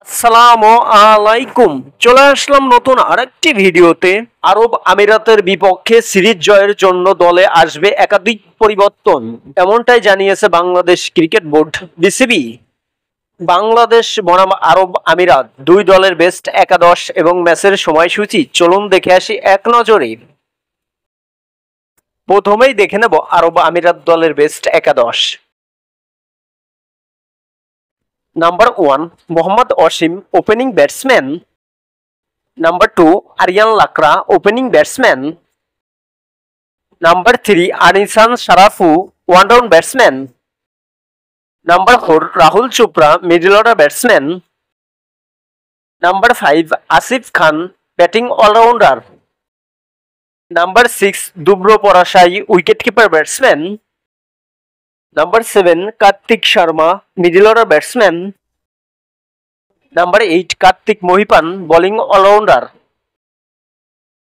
আসসালামু আলাইকুম। চলে আসলাম নতুন আরেকটি ভিডিওতে। আরব আমিরাতের বিপক্ষে সিরিজ জয়ের জন্য দলে আসবে একাধিক পরিবর্তন, এমনটাই জানিয়েছে Bangladesh cricket board BCB. Bangladesh বনাম আরব আমিরাত দুই দলের বেস্ট একাদশ এবং ম্যাচের সময়সূচি চলুন দেখে আসি এক নজরে। প্রথমেই দেখে নেব আরব আমিরাত দলের বেস্ট একাদশ। Number 1, Mohammad Osim, opening batsman. Number 2, Aryan Lakra, opening batsman. Number 3, Anisan Sharafu, one-down batsman. Number 4, Rahul Chopra, middle order batsman. Number 5, Asif Khan, batting all-rounder. Number 6, Dubro Porashai, wicketkeeper batsman. Number 7, Kartik Sharma, middle order batsman. Number 8, Kartik Mohipan, bowling all-rounder.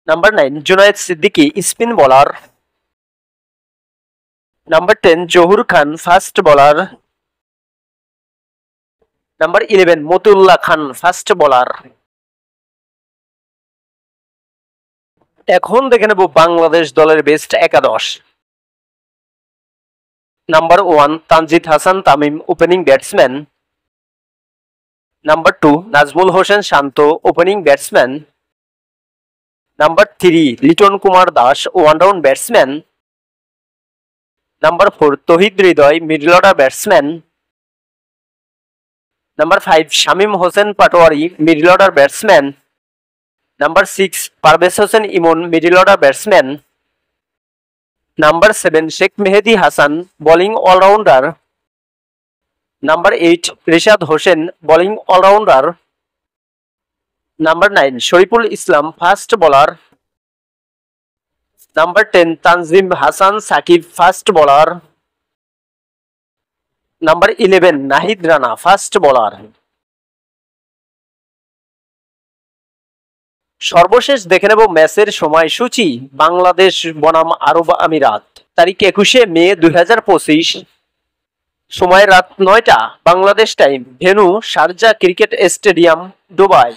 Number 9, Junaid Siddiqui, spin bowler. Number 10, Johur Khan, fast bowler. Number 11, Motullah Khan, fast bowler. এখন দেখে নেব বাংলাদেশ দলের best একাদশ। Number 1, Tanjid Hasan Tamim, opening batsman. Number 2, Nazmul Hossain Shanto, opening batsman. Number 3, Liton Kumar Das, one-down batsman. Number 4, Tohid Hridoy, middle order batsman. Number 5, Shamim Hossain Patwari, middle order batsman. Number 6, Parvez Hossain Imon, middle order batsman. Number 7, Sheikh Mehdi Hassan, bowling all-rounder. Number 8, Rishad Hossain, bowling all-rounder. Number 9, Shariful Islam, fast bowler. Number 10, Tanzim Hassan Saqib, fast bowler. Number 11, Nahid Rana, fast bowler. সর্বশেষ দেখে নেব ম্যাচের সময়সূচি। বাংলাদেশ বনাম আরব আমিরাত, তারিখ 21 মে 2025, সময় রাত 9টা Bangladesh time, venue Sharjah cricket stadium, Dubai.